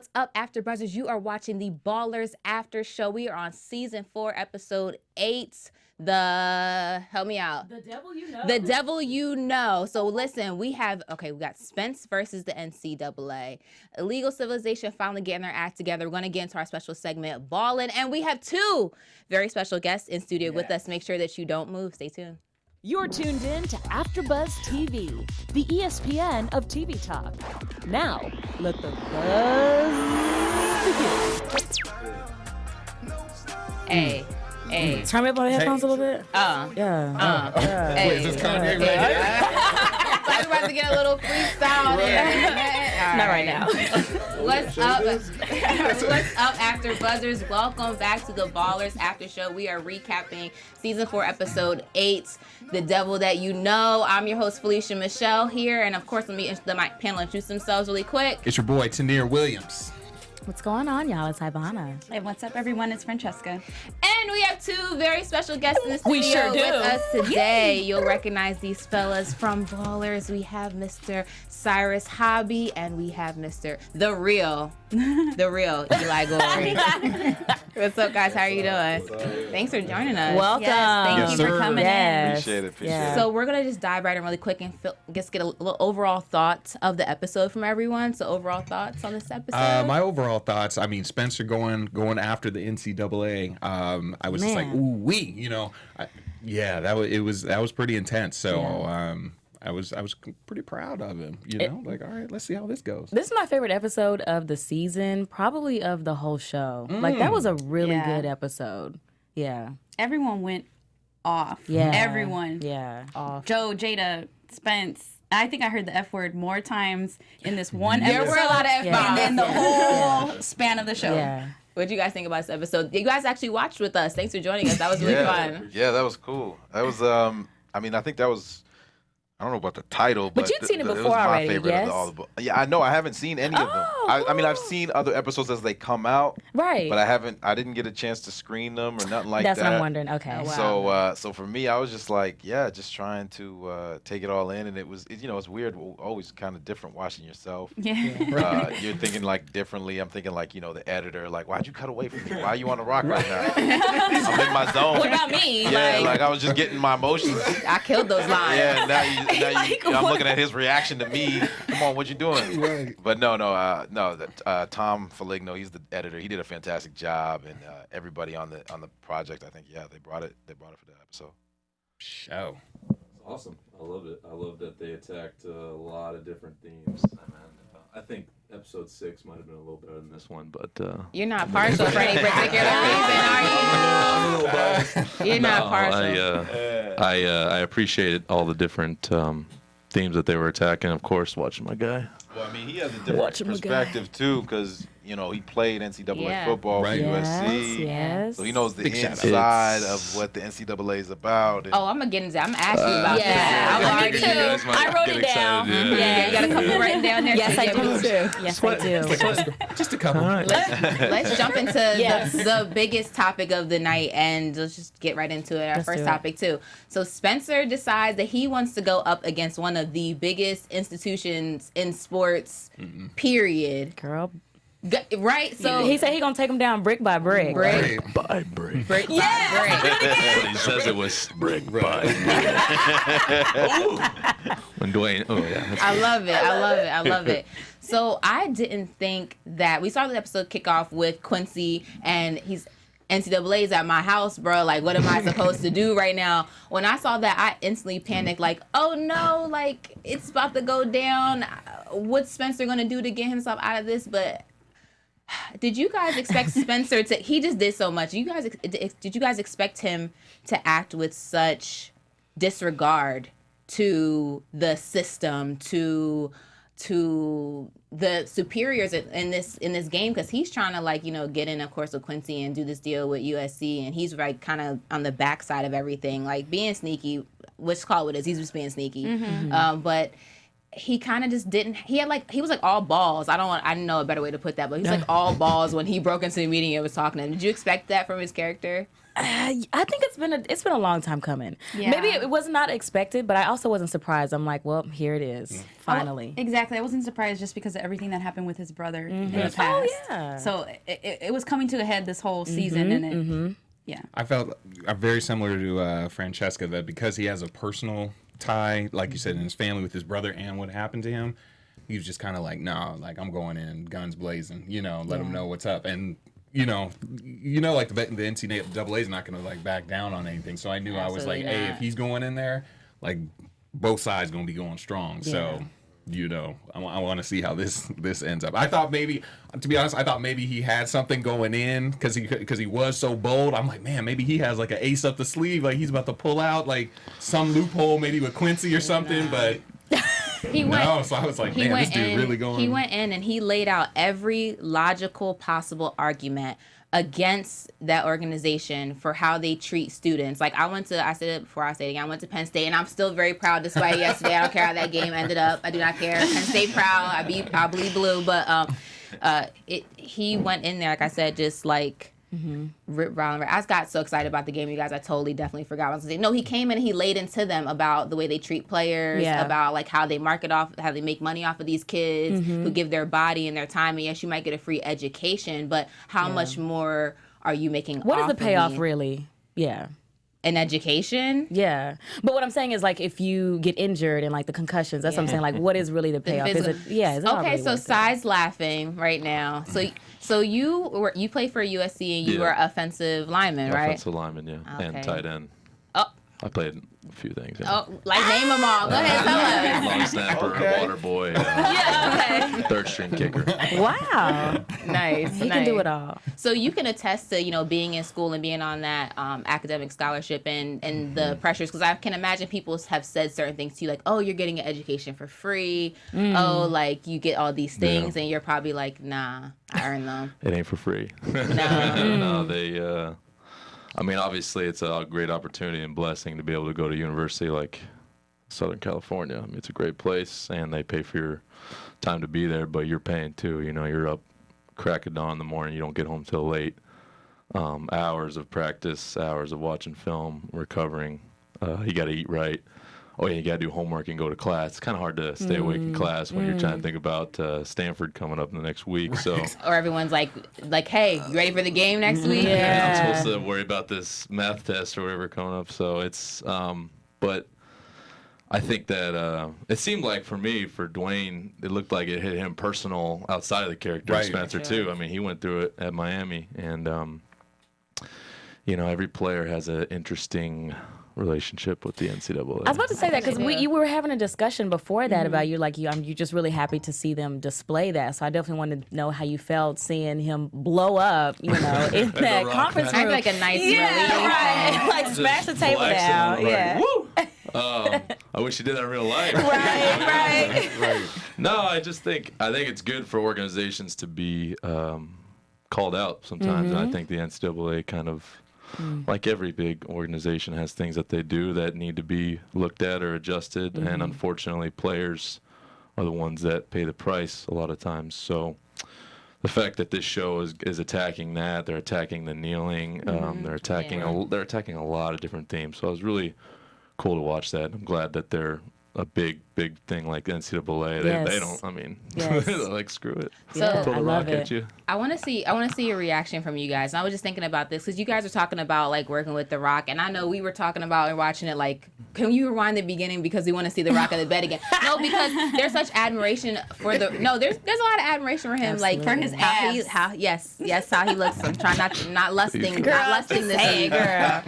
What's up, Afterbuzzers? You are watching the Ballers After Show. We are on season 4, episode 8. Help me out. The Devil You Know. The Devil You Know. So listen, we got Spence versus the NCAA. Illegal Civilization finally getting their act together. We're going to get into our special segment, Ballin'. And we have 2 very special guests in studio with us. Make sure that you don't move. Stay tuned. You're tuned in to Afterbuzz TV, the ESPN of TV talk. Now, let the buzz begin. Hey. Turn me up on the headphones a little bit. Yeah. Hey. Wait, is this Kanye? So I'm about to get a little freestyle there. Not right now. What's up? What's up, After Buzzers? Welcome back to the Ballers After Show. We are recapping season 4, episode 8, The Devil That You Know. I'm your host, Felicia Michelle here. And of course, let my panel introduce themselves really quick. It's your boy, Tenere Williams. What's going on, y'all? It's Ivanna. Hey, what's up, everyone? It's Francesca. And we have 2 very special guests in the studio We sure do. with us today. You'll recognize these fellas from Ballers. We have Mr. Cyrus Hobbi, and we have Mr. The real Eli Goree. What's up, guys? How are you doing? Thanks for joining us. Welcome. Yes, thank you for coming in. Appreciate it. So we're going to just dive right in really quick and just get a little overall thoughts of the episode from everyone. So overall thoughts on this episode? My overall thoughts, I mean, Spencer going after the NCAA, I was just like, ooh wee, that was pretty intense. So I was pretty proud of him, like, all right, let's see how this goes. This is my favorite episode of the season, probably of the whole show. Like, that was a really good episode. Yeah. Everyone went off. Yeah. Everyone. Yeah. Off. Joe, Jada, Spence. I think I heard the F word more times in this one episode. There were a lot of F-bombs. And then the whole span of the show. Yeah. What did you guys think about this episode? You guys actually watched with us. Thanks for joining us. That was really fun. Yeah, that was cool. That was, I think that was, I don't know about the title, but you'd seen it was before my already, favorite yes? of all the Yeah, I know. I haven't seen any of them. I've seen other episodes as they come out, Right. but I didn't get a chance to screen them or nothing like That's that. what I'm wondering. Okay. Oh, wow. So for me, I was just like, just trying to take it all in, and it's weird, always kind of different watching yourself. Yeah. You're thinking like differently. I'm thinking like, the editor, like, why'd you cut away from me? Why are you on the rock right now? I'm in my zone. What about me? Yeah, like I was just getting my emotions. I killed those lines. Yeah, I'm looking at his reaction to me. Come on, what you doing? Right. But no. Tom Feligno, he's the editor. He did a fantastic job, and everybody on the project, I think, they brought it for the episode. Show. Awesome. I loved it. I love that they attacked a lot of different themes. I think episode 6 might have been a little better than this one, but You're not partial for any particular reason, are you? You're not partial. I appreciated all the different themes that they were attacking. Of course, watching my guy. Well, I mean, he has a different perspective too, because he played NCAA football for USC, Yes. so he knows the Big shout out. inside of what the NCAA is about. And Oh, I'm going to get into that. I'm going to ask you about that. Me already. too. You guys might I wrote get it down. excited, Yeah, you got a couple written down there. Yes, too. I Yeah, do. me too. Yes, I do. Just a couple. Let's jump into Yes. the biggest topic of the night, and let's just get right into it. Our Let's first do it. topic, too. So Spencer decides that he wants to go up against one of the biggest institutions in sports, period. Girl. Right? So He said he gonna take him down brick by brick. Brick. Right. By break. Brick by brick. But he says it was brick by brick. When Dwayne, that's I love it. So I didn't think that we saw the episode kick off with Quincy, and he's NCAA's at my house, bro. Like, what am I supposed to do right now? When I saw that, I instantly panicked. Like, oh no, like it's about to go down. What's Spencer gonna do to get himself out of this? But did you guys expect Spencer to? He just did so much. Did you guys expect him to act with such disregard to the system, to the superiors in this game? Because he's trying to get in, of course, with Quincy and do this deal with USC, and he's like kind of on the backside of everything, like being sneaky. Which call it is? He's just being sneaky. But he kind of just didn't. He was like all balls. I didn't know a better way to put that, but he's like all balls when he broke into the meeting and was talking to him. Did you expect that from his character? I think it's been a long time coming. Yeah. Maybe it was not expected, but I also wasn't surprised. I'm like, well, here it is, finally. Exactly. I wasn't surprised just because of everything that happened with his brother in the past. Oh, yeah. So it was coming to a head this whole season, and yeah. I felt very similar to Francesca, that because he has a personal tie, like you said, in his family with his brother and what happened to him, he was just kind of like, no, like I'm going in guns blazing, let him know what's up. And like the NCAA is not going to like back down on anything. So I knew I was like, hey, if he's going in there, like both sides going to be going strong. Yeah. So, I want to see how this ends up. I thought maybe, to be honest, he had something going in because he was so bold. I'm like, man, maybe he has like an ace up the sleeve, like he's about to pull out like some loophole, maybe with Quincy or something. But so I was like, man, this dude really going. He went in and he laid out every logical possible argument against that organization for how they treat students. Like I said it before, I say it again, I went to Penn State and I'm still very proud despite yesterday. I don't care how that game ended up. I do not care. Penn State proud. I bleed blue. But he went in there, like I said, just like rip round. I just got so excited about the game, you guys. I definitely forgot what I was going to say. No, he came in and he laid into them about the way they treat players, about like how they how they make money off of these kids who give their body and their time. And yes, you might get a free education, but how much more are you making? What is the payoff really? Yeah. An education? Yeah. But what I'm saying is, like, if you get injured and, like, the concussions, that's what I'm saying. Like, what is really the payoff? Is it okay, really so Cy's laughing right now. So you play for USC and you were offensive lineman, right? Offensive lineman, yeah. Okay. And tight end. Oh. I played a few things. Yeah. Oh, like name them all. Go ahead, tell us. Long snapper, water boy, third string kicker. Wow. Nice. He can do it all. So you can attest to, being in school and being on that academic scholarship and the pressures, because I can imagine people have said certain things to you, like, oh, you're getting an education for free. Oh, like, you get all these things, and you're probably like, nah, I earned them. It ain't for free. No. No, they... I mean, obviously, it's a great opportunity and blessing to be able to go to university like Southern California. I mean, it's a great place, and they pay for your time to be there, but you're paying too. You're up crack of dawn in the morning. You don't get home till late. Hours of practice, hours of watching film, recovering. You got to eat right. Oh, yeah, you got to do homework and go to class. It's kind of hard to stay awake in class when you're trying to think about Stanford coming up in the next week. So, or everyone's like, hey, you ready for the game next week? Yeah. I'm supposed to worry about this math test or whatever coming up. So it's, but I think that it seemed like for DeWayne, it looked like it hit him personal outside of the character of Spencer too. I mean, he went through it at Miami, and every player has an interesting relationship with the NCAA. I was about to say that because we were having a discussion before that about you're just really happy to see them display that. So I definitely wanted to know how you felt seeing him blow up, in that conference room. I'd like a nice relief. Right. Like smash the table down. Yeah. Woo! I wish you did that in real life. Right. No, I think it's good for organizations to be called out sometimes. And I think the NCAA kind of, like every big organization, has things that they do that need to be looked at or adjusted, and unfortunately players are the ones that pay the price a lot of times. So the fact that this show is attacking that, they're attacking the kneeling, they're attacking a lot of different themes. So it was really cool to watch that. I'm glad that they're a big thing like NCAA. They don't. I mean, they're like, screw it. So Pull the rock at you. I want to see your reaction from you guys. And I was just thinking about this because you guys are talking about like working with The Rock, and I know we were talking about and watching it. Like, can you rewind the beginning because we want to see The Rock at the bed again? No, because there's such admiration for there's a lot of admiration for him. Absolutely. Like for his abs. How he looks. I'm trying not lusting this girl.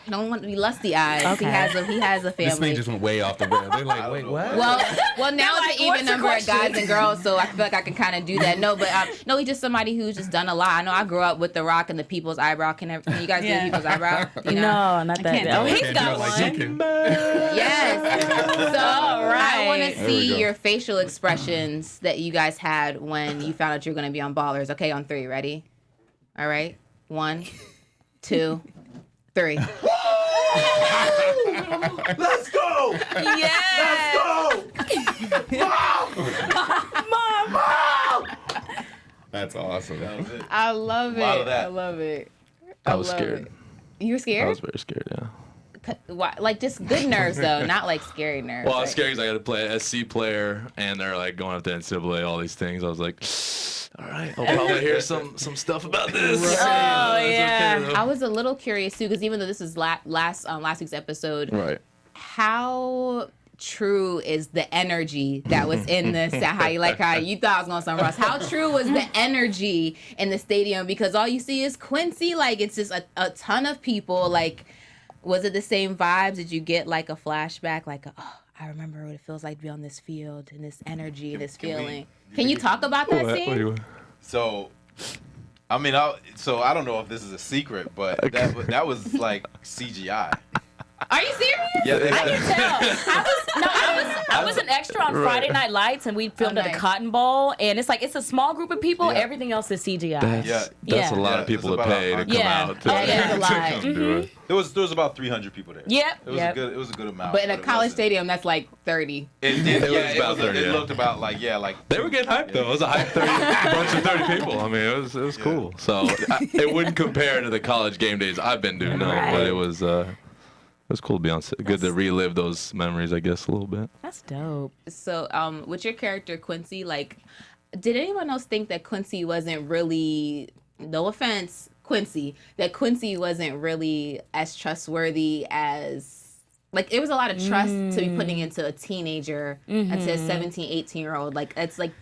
Don't want to be lusty eyes. Okay. He has a family. This thing just went way off the rail. They're like, wait, what? Well, now it's an even number of guys and girls, so I feel like I can kind of do that. No, but he's just somebody who's just done a lot. I know I grew up with The Rock and the people's eyebrow. Can you guys do the people's eyebrow? No, not that. Oh, he's got one. Yes. So right. I want to see your facial expressions that you guys had when you found out you were going to be on Ballers. Okay, on 3. Ready? All right. 1, 2, 3. Let's go! Yeah. Let's go! Mom! That's awesome. That was it. I love it. lot of that. I love it. I was love scared. it. You were scared? I was very scared, yeah. Why? Like just good nerves though, not like scary nerves. Well, I was Like- scared because I got to play an SC player, and they're like going up to NCAA, all these things. I was like, all right, I'll probably hear some stuff about this. Oh, That's yeah. okay, though. I was a little curious too, because even though this is last week's episode, Right. how true is the energy that was in this? How you thought I was going somewhere else? How true was the energy in the stadium? Because all you see is Quincy. Like it's just a ton of people. Like, was it the same vibes? Did you get like a flashback? Like, oh, I remember what it feels like to be on this field and this energy, this feeling. Can you talk about that scene? So, I mean, I don't know if this is a secret, but that was like CGI. Are you serious? Yeah, I can tell. I was an extra on Friday Night Lights, and we filmed at nice. the Cotton Bowl, and it's like it's a small group of people. Yeah. Everything else is CGI. Yeah. That's a lot Yeah, of people it's to about pay to 100. come Yeah. out. To, Oh, yeah, it's a lot. to come do it. There was about 300 people there. Yep. It was Yep. a good amount. But in a college wasn't- stadium, that's like 30. It did. It Yeah, was about 30, It yeah. looked about like They were getting hyped though. It was a hype bunch of 30 people. I mean, it was cool. So it wouldn't compare to the college game days I've been doing, no, but it was cool to be on set. Good to relive those memories, I guess, a little bit. That's dope. So, with your character Quincy, like, did anyone else think that Quincy wasn't really? No offense, Quincy. That Quincy wasn't really as trustworthy as. Like, there was a lot of trust to be putting into a teenager, into a 17, 18-year-old. Like, it's like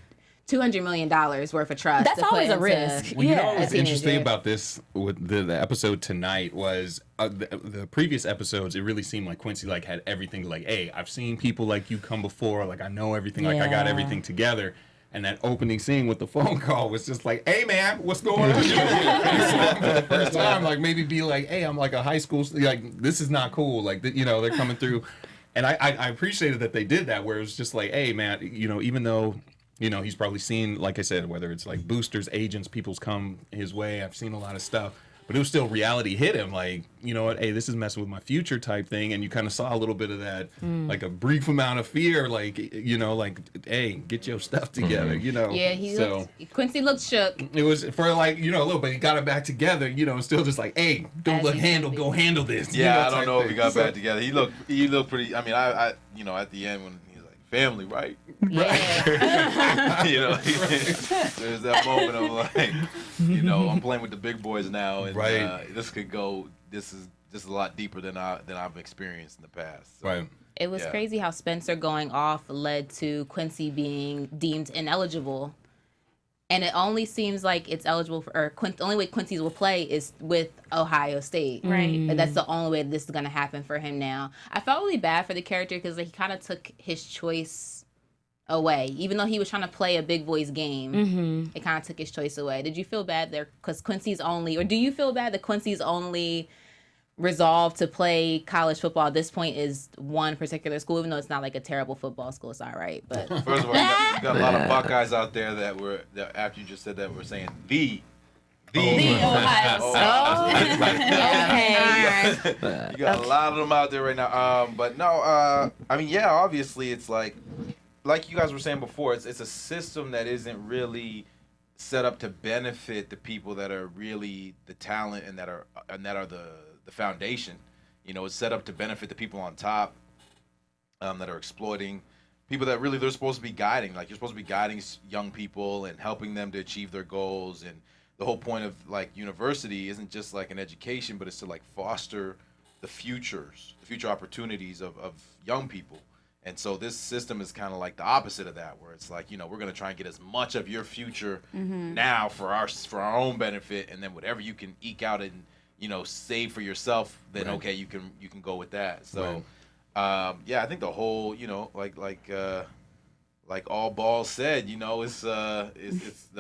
$200 million worth of trust. That's to put always a into- risk. Well, you know Yeah. what's a interesting teenager. about this with the episode tonight was the previous episodes. It really seemed like Quincy like had everything. Like, hey, I've seen people like you come before. Like, I know everything. Like, I got Yeah. everything together. And that opening scene with the phone call was just like, hey man, what's going on? You know, for the first time, like maybe be like, hey, I'm like a high school. Like, this is not cool. Like, you know, they're coming through. And I appreciated that they did that, where it was just like, hey man, you know, even though. You know, he's probably seen, like I said, whether it's like boosters, agents, people's come his way. I've seen a lot of stuff. But it was still reality hit him. Like, you know what? Hey, this is messing with my future type thing. And you kind of saw a little bit of that, like a brief amount of fear. Like, you know, like, hey, get your stuff together, you know. Yeah, Quincy looked shook. It was for like, you know, a little bit. He got it back together, you know, still just like, hey, As go he should be. handle this. you Yeah, know, I don't type know if he thing. got So- back together. He looked pretty. I mean, I you know, at the end when he's like, family, right? Yeah. You know, there's that moment of like, you know, I'm playing with the big boys now, and Right. this could go. This is a lot deeper than I've experienced in the past. So, Right. It was Yeah. crazy how Spencer going off led to Quincy being deemed ineligible. And it only seems like it's eligible for, or the only way Quincy's will play is with Ohio State. Right. And that's the only way this is going to happen for him now. I felt really bad for the character because he kind of took his choice away. Even though he was trying to play a big boys game, it kind of took his choice away. Did you feel bad there? Because Quincy's only, or do you feel bad that Quincy's only resolve to play college football at this point is one particular school, even though it's not like a terrible football school? It's all right, but First of all, you got a lot of Buckeyes out there that after you just said that were saying the Ohio okay. You got a lot of them out there right now. But no, I mean, yeah, obviously it's like you guys were saying before, it's a system that isn't really set up to benefit the people that are really the talent and that are the foundation. You know, it's set up to benefit the people on top that are exploiting people that really they're supposed to be guiding. Like, you're supposed to be guiding young people and helping them to achieve their goals. And the whole point of like university isn't just like an education, but it's to like foster the future opportunities of young people. And so this system is kind of like the opposite of that, where it's like, you know, we're going to try and get as much of your future now for our own benefit, and then whatever you can eke out and, you know, save for yourself, then okay, you can go with that. So yeah, I think the whole, you know, like all balls said, you know, it's the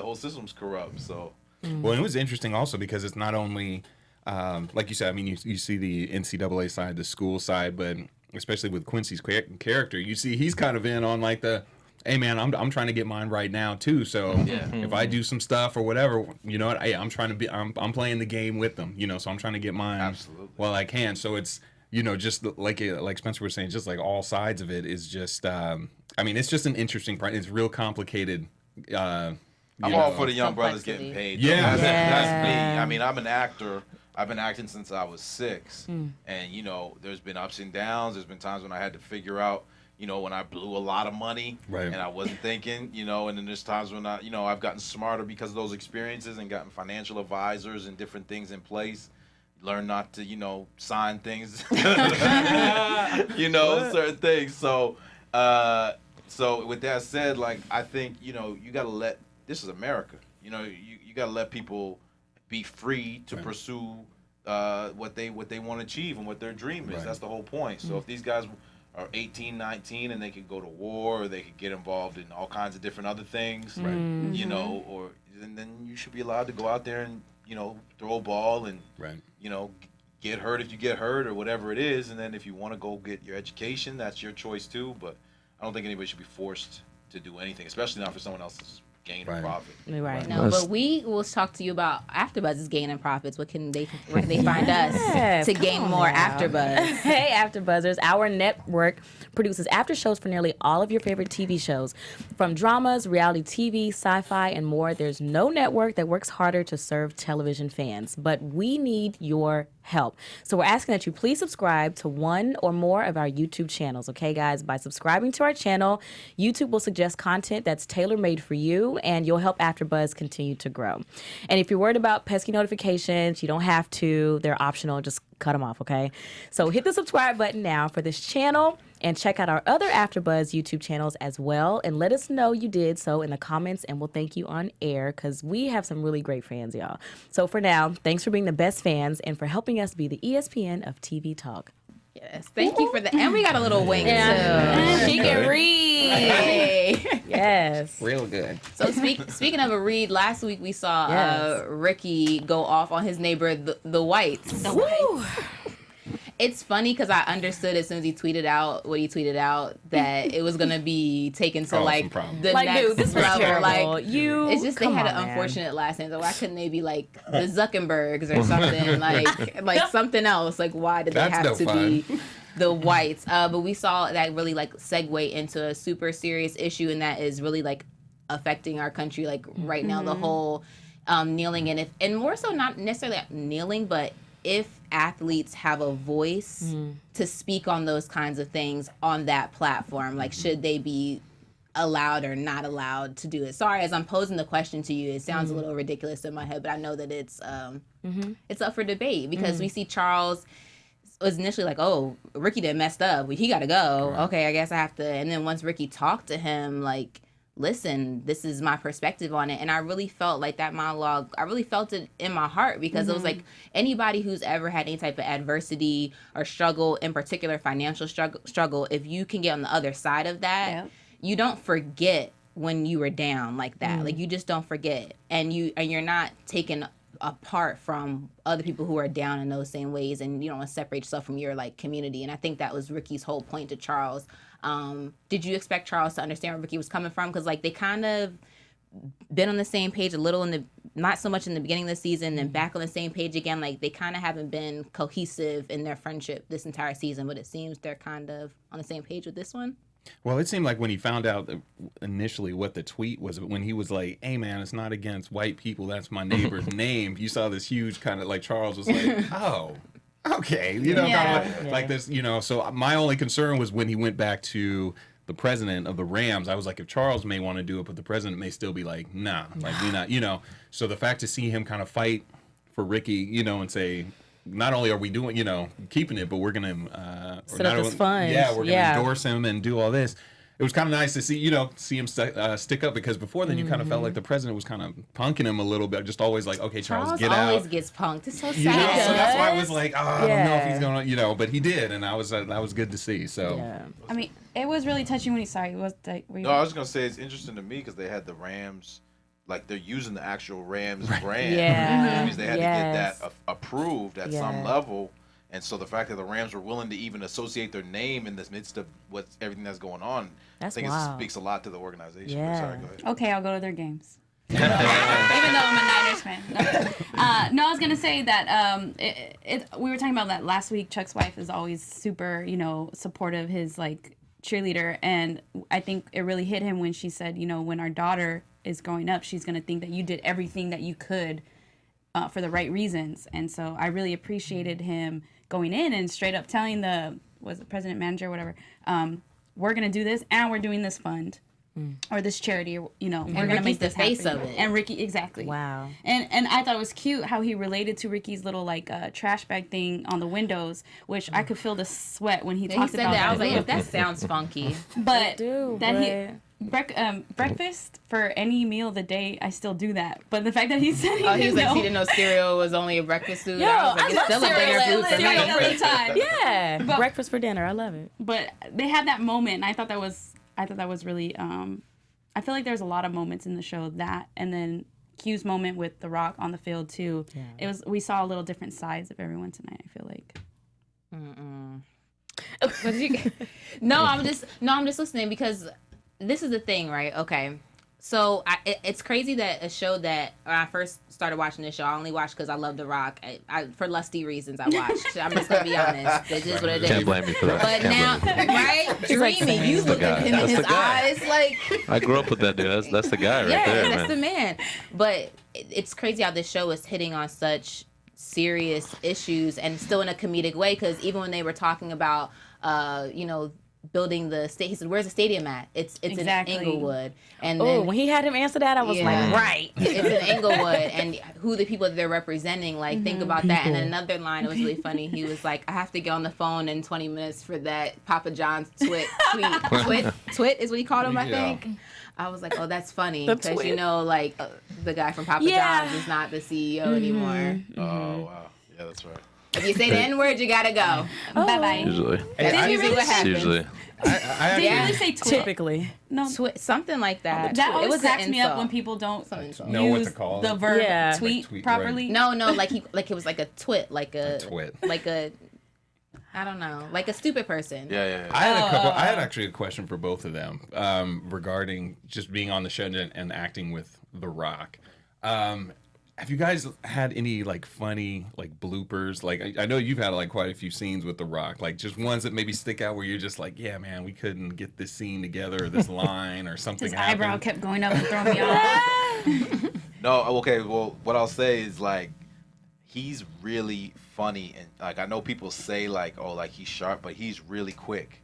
whole system's corrupt. So Well, and it was interesting also because it's not only, like you said, I mean, you see the NCAA side, the school side, but especially with Quincy's character, you see he's kind of in on like the, hey man, I'm trying to get mine right now too. So if I do some stuff or whatever, you know what, hey, I'm playing the game with them, you know, so I'm trying to get mine Absolutely. while I can. So it's, just like Spencer was saying, just like all sides of it is just. I mean, it's just an interesting part. It's real complicated. I'm all for the young brothers getting paid. Yeah. That's me. I mean, I'm an actor. I've been acting since I was 6. And, there's been ups and downs. There's been times when I had to figure out, when I blew a lot of money and I wasn't thinking, and then there's times when I've gotten smarter because of those experiences and gotten financial advisors and different things in place. Learn not to, sign things, certain things. So with that said, like, I think, you got to this is America. You got to let people be free to pursue what they want to achieve and what their dream is. That's the whole point. So if these guys are 18, 19 and they could go to war or they could get involved in all kinds of different other things, then you should be allowed to go out there and, throw a ball and, get hurt if you get hurt or whatever it is. And then if you want to go get your education, that's your choice too. But I don't think anybody should be forced to do anything, especially not for someone else's gain or profit. Right. No, but we will talk to you about AfterBuzz's gain and profits. Where can they find us to gain more AfterBuzz? Hey, AfterBuzzers! Our network produces after shows for nearly all of your favorite TV shows, from dramas, reality TV, sci-fi, and more. There's no network that works harder to serve television fans, but we need your help. So we're asking that you please subscribe to one or more of our YouTube channels, okay, guys? By subscribing to our channel, YouTube will suggest content that's tailor-made for you, and you'll help AfterBuzz continue to grow. And if you're worried about pesky notifications, you don't have to. They're optional. Just cut them off, okay? So hit the subscribe button now for this channel, and check out our other AfterBuzz YouTube channels as well, and let us know you did so in the comments, and we'll thank you on air, because we have some really great fans, y'all. So for now, thanks for being the best fans and for helping us be the ESPN of TV talk. Yes, thank you for that. And we got a little wing too. She can read. Hey. Yes. Real good. So speaking of a read, last week we saw Ricky go off on his neighbor, the Whites. The Whites. It's funny because I understood as soon as he tweeted out what he tweeted out that it was gonna be taken to the next dude, this was level. terrible. It's just they had an unfortunate last name. So why couldn't they be like the Zuckerbergs or something like something else? Like why did they have to be the Whites? But we saw that really segue into a super serious issue, and that is really affecting our country right now. The whole kneeling and more so not necessarily kneeling, but if athletes have a voice to speak on those kinds of things on that platform, should they be allowed or not allowed to do it? Sorry, as I'm posing the question to you, it sounds a little ridiculous in my head, but I know that it's up for debate because we see Charles was initially oh, Ricky done messed up, he got to go. Right. Okay, I guess I have to. And then once Ricky talked to him, listen, this is my perspective on it. And I really felt that monologue, I really felt it in my heart because it was anybody who's ever had any type of adversity or struggle, in particular financial struggle, if you can get on the other side of that, you don't forget when you were down like that. You just don't forget. And you're not taken apart from other people who are down in those same ways, and you don't want to separate yourself from your community. And I think that was Ricky's whole point to Charles. Did you expect Charles to understand where Ricky was coming from? Because they kind of been on the same page a little not so much in the beginning of the season, then back on the same page again. They kind of haven't been cohesive in their friendship this entire season, but it seems they're kind of on the same page with this one. Well, it seemed like when he found out initially what the tweet was, when he was like, hey, man, it's not against white people. That's my neighbor's name. You saw this huge kind of Charles was like, oh, okay. Like this, So my only concern was when he went back to the president of the Rams. I was like, if Charles may want to do it, but the president may still be like, nah, we not, So the fact to see him kind of fight for Ricky, and say, not only are we doing, keeping it, but we're going to set up this fund. Yeah, we're going to endorse him and do all this. It was kind of nice to see, see him stick up, because before then you kind of felt like the president was kind of punking him a little bit, just always okay, Charles, get out. Charles always gets punked. It's so sad. So that's why I was like, I don't know if he's going to, but he did, and that was good to see. So I mean, it was really touching when he saw. No, I was going to say it's interesting to me because they had the Rams. They're using the actual Rams brand. Yeah. Because they had to get that approved at some level. And so the fact that the Rams were willing to even associate their name in the midst of everything that's going on, I think it speaks a lot to the organization. Yeah. Sorry, go ahead. Okay, I'll go to their games. Even though I'm a Niners fan. No, I was gonna say that we were talking about that last week. Chuck's wife is always super, supportive. His like cheerleader, and I think it really hit him when she said, when our daughter is growing up, she's gonna think that you did everything that you could for the right reasons. And so I really appreciated him going in and straight up telling the president manager, whatever, we're gonna do this and we're doing this fund. Or this charity, we're gonna make this face happen. of it. And Ricky, exactly. Wow. And I thought it was cute how he related to Ricky's little like trash bag thing on the windows, which I could feel the sweat when he talked said about that. I was that. like, that sounds funky. But do, that breakfast for any meal of the day, I still do that. But the fact that he said He was like, he didn't know cereal was only a breakfast food. I was like, it's still a dinner food for cereal me. every time. Yeah. But- Breakfast for dinner. I love it. But they had that moment, and I thought that was really. I feel like there's a lot of moments in the show that, and then Q's moment with The Rock on the field too. Yeah. We saw a little different sides of everyone tonight. I feel like. No, I'm just listening because this is the thing, right? Okay. So it's crazy that a show that when I first started watching this show, I only watched because I love The Rock. I for lusty reasons, I watched. I'm just gonna be honest. It's just what it is. Can't blame me for that. But now, right? Dreamy, you look at him in his eyes like. I grew up with that dude. That's the guy right there, that's man. the man. But it's crazy how this show is hitting on such serious issues and still in a comedic way. Because even when they were talking about, building the state, he said, "Where's the stadium at?" It's Exactly. in Inglewood. And Oh, then when he had him answer that, I was like, right. it's in Inglewood, and who the people that they're representing, like, think about that. And then another line, it was really funny. He was like, I have to get on the phone in 20 minutes for that Papa John's tweet is what he called him, I think. I was like, oh, that's funny. Because, the guy from Papa John's is not the CEO anymore. Oh, wow. Yeah, that's right. If you say the N-word, you gotta go. Bye-bye. Usually. That's usually what happens. Usually. I Did you really say twit? Typically. No. Something like that. That It always was an cracks me up insult. when people don't Know what use to call the it. verb Yeah. tweet, Like tweet, properly. No, it was like a twit, like a twit. like a, I don't know, like a stupid person. Yeah. I had actually a question for both of them regarding just being on the show and acting with The Rock. Have you guys had any like funny like bloopers? Like I know you've had like quite a few scenes with The Rock, like just ones that maybe stick out where you're just like, yeah, man, we couldn't get this scene together, or this line, or something. His happened. eyebrow kept going up and throwing me off. No, okay. Well, what I'll say is like, he's really funny, and like I know people say like, oh, like he's sharp, but he's really quick.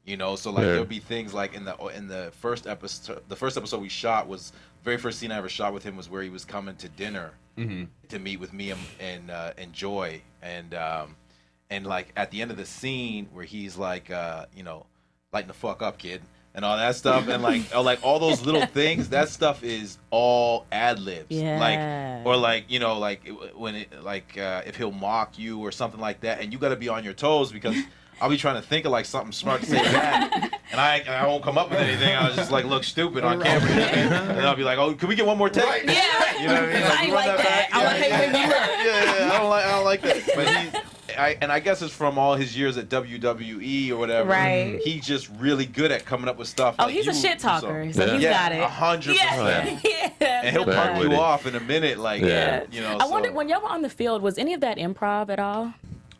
So like there'll be things like in the first episode we shot was. Very first scene I ever shot with him was where he was coming to dinner to meet with me and Joy, and like at the end of the scene where he's like lighten the fuck up, kid, and all that stuff, and like all those little things, that stuff is all ad libs. Yeah. When if he'll mock you or something like that, and you got to be on your toes because. I'll be trying to think of like something smart to say back, and I won't come up with anything. I'll just like look stupid on camera, and I'll be like, "Oh, can we get one more take?" Right. Yeah. You know what I mean? I like that. I like when you look. Yeah. I don't like that. But I guess it's from all his years at WWE or whatever. Right. He's just really good at coming up with stuff. Oh, like he's a shit talker, so Yeah. he's got it. 100%. Yeah. And he'll Very pump you witty. off in a minute, like Yeah. I wonder, when y'all were on the field, was any of that improv at all?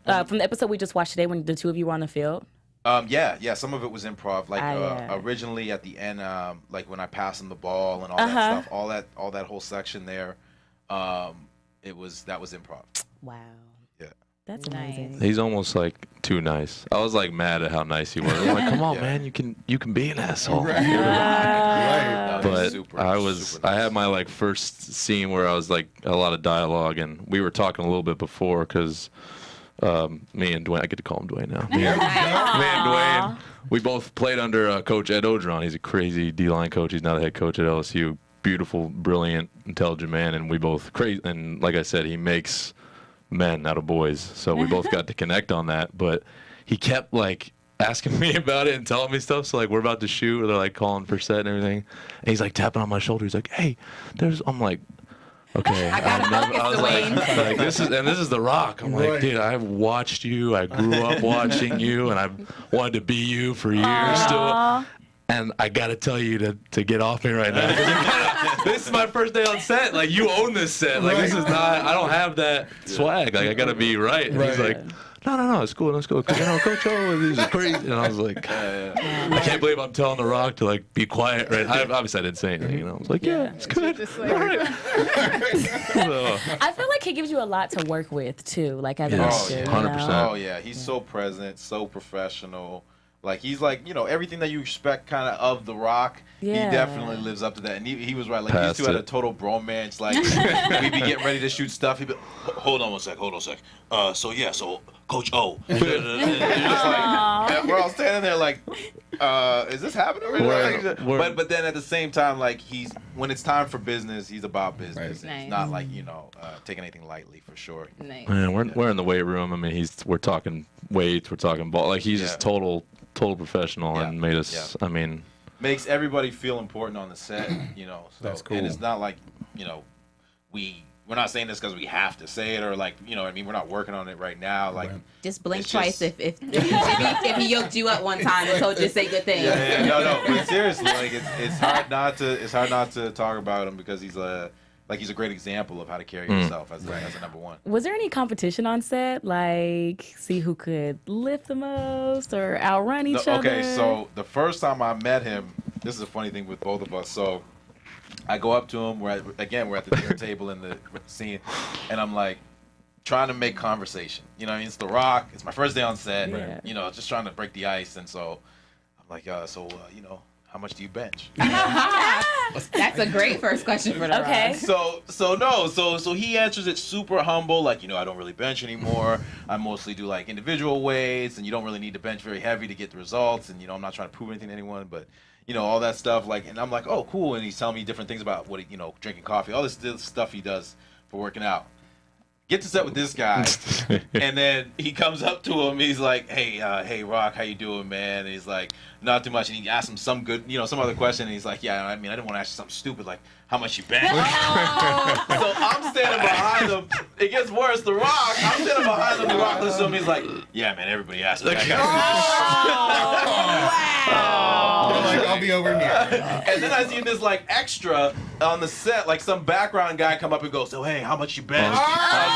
From the episode we just watched today when the two of you were on the field? Yeah. Some of it was improv. Like originally at the end, like when I passed him the ball and all that stuff, all that whole section there, that was improv. Wow. Yeah. That's amazing. He's almost like too nice. I was like mad at how nice he was. I'm like, come on, man, you can be an asshole. No, But he's super I had nice. my like first scene where I was like a lot of dialogue, and we were talking a little bit before because me and Dwayne, I get to call him Dwayne now. Me and Dwayne, we both played under Coach Ed Odron. He's a crazy D-line coach. He's now the head coach at LSU. Beautiful, brilliant, intelligent man, and we both crazy. And like I said, he makes men out of boys. So we both got to connect on that. But he kept like asking me about it and telling me stuff. So like we're about to shoot, or they're like calling for set and everything. And he's like tapping on my shoulder. He's like, "Hey, I'm like. Okay, I gotta focus, Dwayne. this is The Rock. I'm like, dude, I've watched you. I grew up watching you, and I've wanted to be you for years still. And I gotta tell you to get off me right now. this is my first day on set. Like, you own this set. Like, this is not, I don't have that swag. Like, I got to be right. And he's like, no, it's cool. Coach O, these are crazy. And I was like, I can't believe I'm telling The Rock to, like, be quiet, right? Obviously, I didn't say anything, I was like, yeah, it's good. All right. So, I feel like he gives you a lot to work with, too, like, as an actor. 100%. Oh, yeah. He's so present, so professional. Like, he's like, everything that you expect kind of The Rock, he definitely lives up to that. And he was right. Like, these two had a total bromance. Like, we'd be getting ready to shoot stuff. He'd be, hold on one sec. So Coach O. And you're just like, we're all standing there like, is this happening? But then at the same time, like, when it's time for business, he's about business. Nice. It's not like, taking anything lightly for sure. Nice. Man, we're in the weight room. I mean, we're talking weights, we're talking ball. Like, he's just total professional and made us. I mean, makes everybody feel important on the set. So, that's cool. And it's not like we're not saying this because we have to say it or like we're not working on it right now. Like, just blink twice if he yoked you up one time and told you to say good things. No. But seriously, like it's hard not to talk about him because he's a great example of how to carry yourself as a number one. Was there any competition on set? Like, see who could lift the most or outrun each other? Okay, so the first time I met him, this is a funny thing with both of us. So I go up to him. We're at the dinner table in the scene, and I'm like trying to make conversation. It's The Rock. It's my first day on set. Yeah. Just trying to break the ice. And so I'm like, how much do you bench? That's a great first question for The Rock. So he answers it super humble, like, I don't really bench anymore. I mostly do like individual weights, and you don't really need to bench very heavy to get the results. And I'm not trying to prove anything to anyone, but all that stuff. Like, and I'm like, oh, cool. And he's telling me different things about what he, drinking coffee, all this stuff he does for working out. Get to set with this guy, and then he comes up to him. He's like, "Hey, Rock, how you doing, man?" And he's like, "Not too much." And he asks him some other question, and he's like, "Yeah, I didn't want to ask you something stupid like how much you bench." So I'm standing behind him. It gets worse. The Rock, I'm standing behind him. The Rock listens to him. He's like, "Yeah, man, everybody asks me that." Like, I'll be over here. And then I see this like extra on the set, like some background guy come up and go, "So hey, how much you bench?"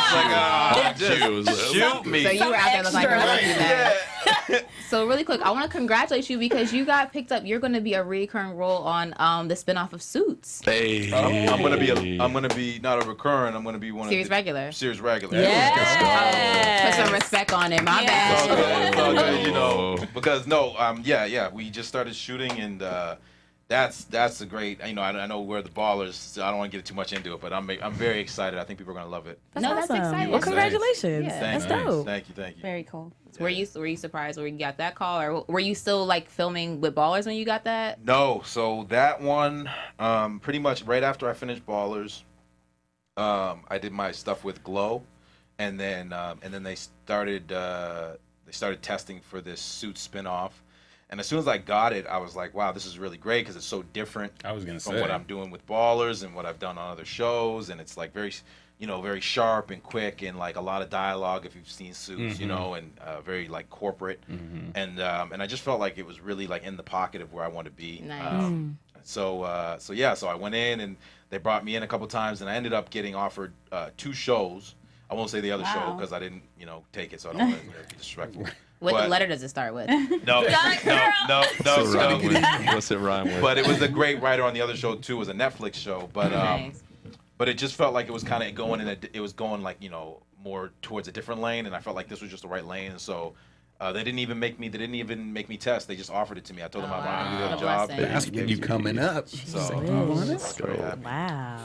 I was like, shoot me. So you were out there looking like a rookie then. So really quick, I want to congratulate you because you got picked up. You're going to be a recurring role on the spinoff of Suits. hey. I'm gonna be not a recurring. I'm gonna be one Series of the regular. Series regular. Yeah. Put some respect on it. My It's all bad. good, it's all good, because we just started shooting and that's a great. I know we're the ballers, so I don't want to get too much into it, but I'm very excited. I think people are gonna love it. No, that's exciting. Well, congratulations. Yeah. That's dope. Thank you. Very cool. Were you surprised when you got that call, or were you still like filming with Ballers when you got that? No, so that one, pretty much right after I finished Ballers, I did my stuff with Glow, and then they started testing for this Suit spinoff. And as soon as I got it, I was like, wow, this is really great because it's so different from what I'm doing with Ballers and what I've done on other shows. And it's like very sharp and quick and like a lot of dialogue if you've seen Suits, and very like corporate. And I just felt like it was really like in the pocket of where I want to be. Nice. So I went in and they brought me in a couple times and I ended up getting offered 2 shows. I won't say the other show because I didn't, take it, so I don't want to be disrespectful. What letter does it start with? No. What's it rhyme with? But it was a great writer on the other show too. It was a Netflix show, but Nice. but it just felt like it was kind of going it was going like more towards a different lane, and I felt like this was just the right lane, and so. They didn't even make me test. They just offered it to me. I told them I wanted to do the job. blessing. That's when you coming up. So, Wow. yeah.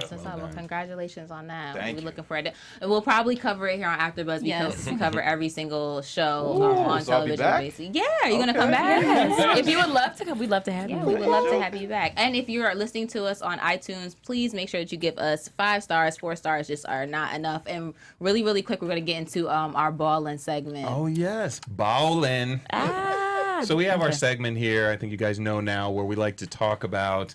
So, well, congratulations on that. Thank We're you. looking forward to it. And we'll probably cover it here on AfterBuzz because we cover every single show on so I'll be television. back? Basically. Yeah, are you gonna come back? Yes. If you would love to come, we'd love to have you. Yeah, we would love to have you back. And if you're listening to us on iTunes, please make sure that you give us 5 stars. 4 stars just are not enough. And really, really quick, we're gonna get into our ballin' segment. Oh yes, ballin'. So we have our segment here. I think you guys know now where we like to talk about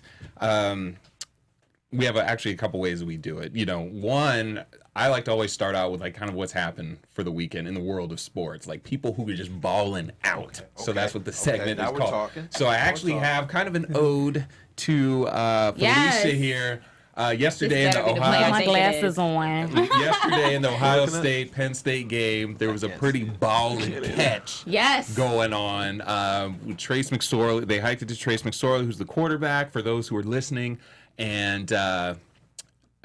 we have actually a couple ways that we do it. You know, one, I like to always start out with like kind of what's happened for the weekend in the world of sports, like people who are just balling out. Okay. So that's what the segment now is we're called. talking. So I Now we're actually talking. have kind of an ode to Yes. Felicia here. Yesterday in This the better be the play I Ohio, My think it glasses is. on. yesterday in the Ohio State Penn State game, there was a pretty balling catch Yes. going on with Trace McSorley. They hiked it to Trace McSorley, who's the quarterback, for those who are listening. And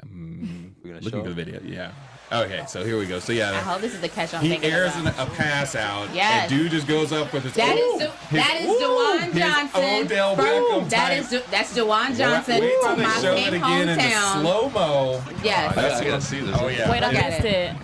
looking for the video. Yeah. Okay, so here we go. So I yeah, hope this is the catch I'm he thinking airs about. a pass out. Yes. And dude just goes up with his. That is DeWayne his Johnson. Odell from- Beckham that's DeWayne Johnson Wait till from they my show same it again in the hometown. slow mo. Yes. I gotta see this. Oh yeah. Wait, I Look at missed it. it.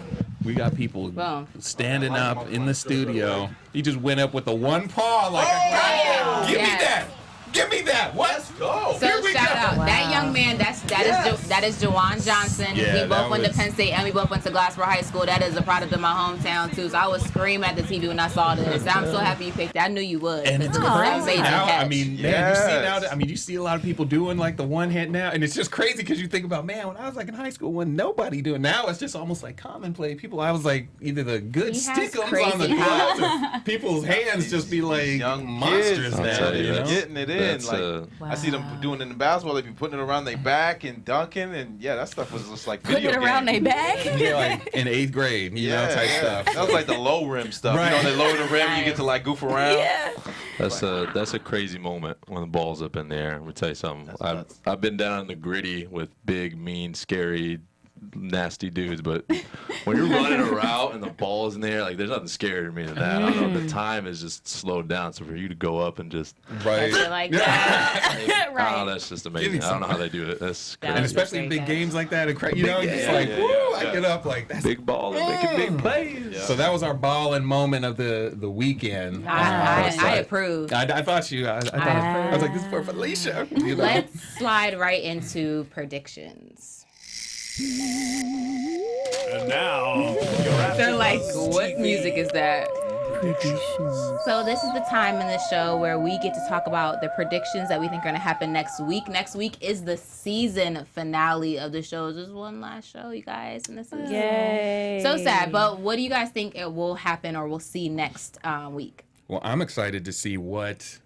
We got people Boom. standing up in the studio. He just went up with the one paw like Wow. give me Yes. that. Give me that. What? Let's go. So Here we shout go. out that young man. That is DeWayne Johnson. Yeah, we that both went to was- Penn State and we both went to Glassboro High School. That is a product of my hometown too. So I was screaming at the TV when I saw this. I'm so happy you picked that. I knew you would. And it's It's an crazy amazing now. catch. I mean, man, you see now. I mean, you see a lot of people doing like the one hand now, and it's just crazy because you think about, man, when I was like in high school, when nobody doing. Now it's just almost like commonplace. People, I was like either the good He has stickums on the crazy gloves, or people's hands just be like Young monsters kids, now. tell you, You know? that's- getting it in. That's, Like I see them doing it in basketball. They be putting it around their back and dunking, and yeah, that stuff was just like Putting video it around their game. back. Yeah, like in 8th grade, you know, type stuff. That was like the low rim stuff. Right. You know, they lower the rim, you get to like goof around. Yeah. That's a crazy moment when the ball's up in the air. Let me tell you something. nuts. I've been down in the gritty with big, mean, scary, nasty dudes, but when you're running a route and the ball is in the air, like there's nothing scarier to me than that. I don't know. The time is just slowed down, so for you to go up and just, Right. Feel like that. oh, that's just amazing. I don't know how they do it. That's That And was crazy. especially in Great big catch. games like that, and you know, Big just game. like, Yeah, woo, yeah, I yeah. get up like that's. Big ball and making big plays. Yeah. So that was our ball and moment of the weekend. I approve. I thought you. I was like, this is for Felicia. You know? Let's slide right into predictions. And now, They're like, what music is that? So this is the time in the show where we get to talk about the predictions that we think are going to happen next week. Next week is the season finale of the show. There's one last show, you guys, and this is Yay. so sad. But what do you guys think it will happen or we'll see next week? Well, I'm excited to see what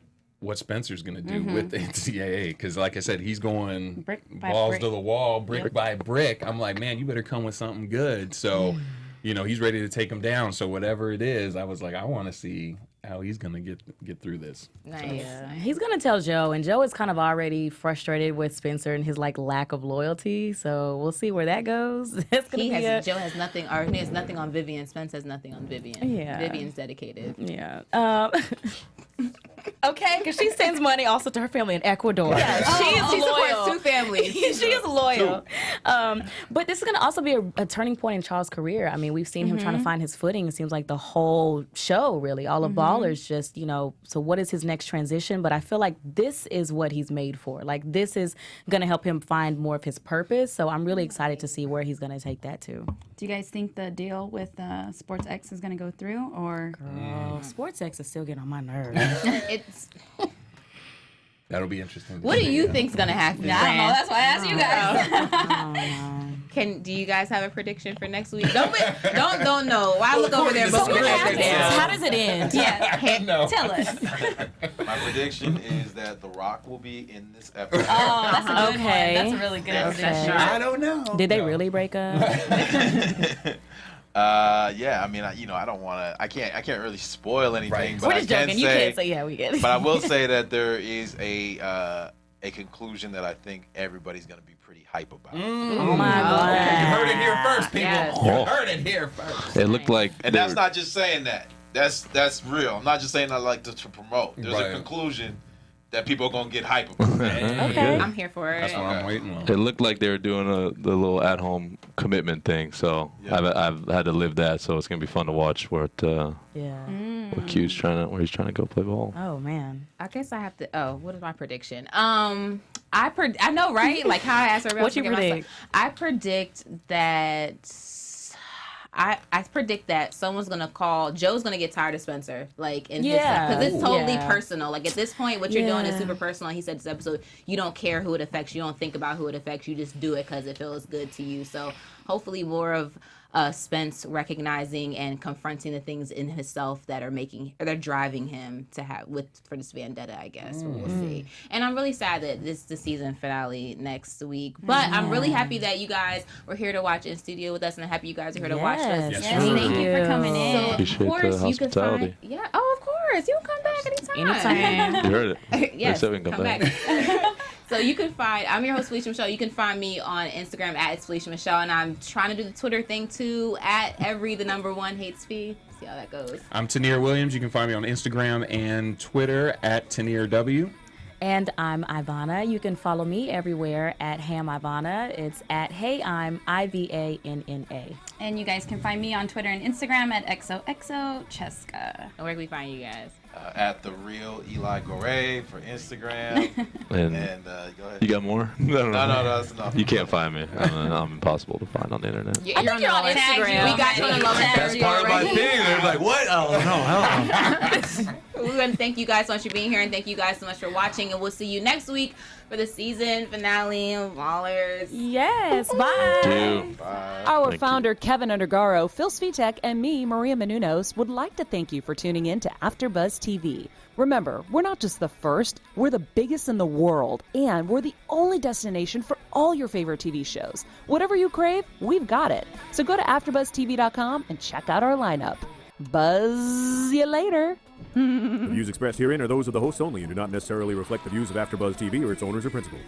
Spencer's going to do with the NCAA because, like I said, he's going Brick by balls brick. to the wall, brick by brick. I'm like, man, you better come with something good. So, you know, he's ready to take him down. So whatever it is, I was like, I want to see how he's going to get through this. Nice. He's gonna tell Joe, and Joe is kind of already frustrated with Spencer and his like lack of loyalty. So we'll see where that goes. It's gonna Joe has nothing, or he has nothing on Vivian. Spence has nothing on Vivian. Yeah. Vivian's dedicated. Yeah. Okay, because she sends money also to her family in Ecuador. She supports two families. she is loyal. But this is going to also be a turning point in Charles' career. I mean, we've seen him trying to find his footing. It seems like the whole show, really, all of Ballers, just, you know, so what is his next transition? But I feel like this is what he's made for. Like, this is going to help him find more of his purpose. So I'm really excited to see where he's going to take that to. Do you guys think the deal with Sports X is going to go through, or? Sports X is still getting on my nerves. It's That'll be interesting. what do you think's gonna happen? I don't know. Fran? That's why I asked you guys. Do you guys have a prediction for next week? Don't know. Why look over there? Both of your heads are down. How does it end? Yeah. No. Tell us. My prediction is that The Rock will be in this episode. Oh, that's a good Okay. one. That's a really good prediction. I don't know. Did they really break up? Yeah, I mean, I don't want to. I can't really spoil anything. Right. But We're I just can joking. You say, can't say yeah, we get it. But I will say that there is a conclusion that I think everybody's gonna be pretty hype about. Oh my You god. heard it here first, people. Yes. You heard it here first. It looked like And that's not just saying that. That's real. I'm not just saying that like to promote. There's Right. a conclusion that people are gonna get hype about. Okay. I'm here for it. That's what I'm waiting on. It looked like they were doing the little at-home commitment thing, so Yeah. I've had to live that. So it's gonna be fun to watch where Yeah. what Q's where he's trying to go play ball. Oh man. I guess I have to. Oh, what is my prediction? I know, right? Like how I asked everybody. What you predict? I predict that. I predict that someone's gonna call. Joe's gonna get tired of Spencer, like in Yeah. because it's totally Yeah. personal. Like at this point, what you're doing is Yeah. super personal. He said this episode, you don't care who it affects. You don't think about who it affects. You just do it because it feels good to you. So hopefully more of Spence recognizing and confronting the things in himself that are they're driving him to have for this vendetta, I guess. But we'll see. And I'm really sad that this is the season finale next week. But I'm really happy that you guys were here to watch in studio with us, and I'm happy you guys are here to watch us. Yes. Yes, thank you for coming in. So Appreciate of course the you can hospitality. find of course you can come back anytime. Anytime. You heard it. Yes, They said we can come back. So you can find, I'm your host, Felicia Michelle. You can find me on Instagram at It's Felicia Michelle, and I'm trying to do the Twitter thing too, at @1HatesP. See how that goes. I'm Tenere Williams. You can find me on Instagram and Twitter at TenereW. And I'm Ivanna. You can follow me everywhere at Ham Ivanna. It's at Hey I'm IVANNA. And you guys can find me on Twitter and Instagram at XOXOCheska. And where can we find you guys? At the real Eli Goree for Instagram. And And go ahead. you got more? No, No, that's enough. You can't find me. I'm impossible to find on the internet. You're on the lower Instagram. We got you on the lower That's part of my thing. They're like, what? Oh, no. We're going to thank you guys so much for being here, and thank you guys so much for watching, and we'll see you next week for the season finale of Ballers. Yes, bye. Dude. Our Thank you. founder, Kevin Undergaro, Phil Svitek, and me, Maria Menounos, would like to thank you for tuning in to AfterBuzz TV. Remember, we're not just the first, we're the biggest in the world, and we're the only destination for all your favorite TV shows. Whatever you crave, we've got it. So go to AfterBuzzTV.com and check out our lineup. Buzz you later. The views expressed herein are those of the hosts only and do not necessarily reflect the views of AfterBuzz TV or its owners or principals.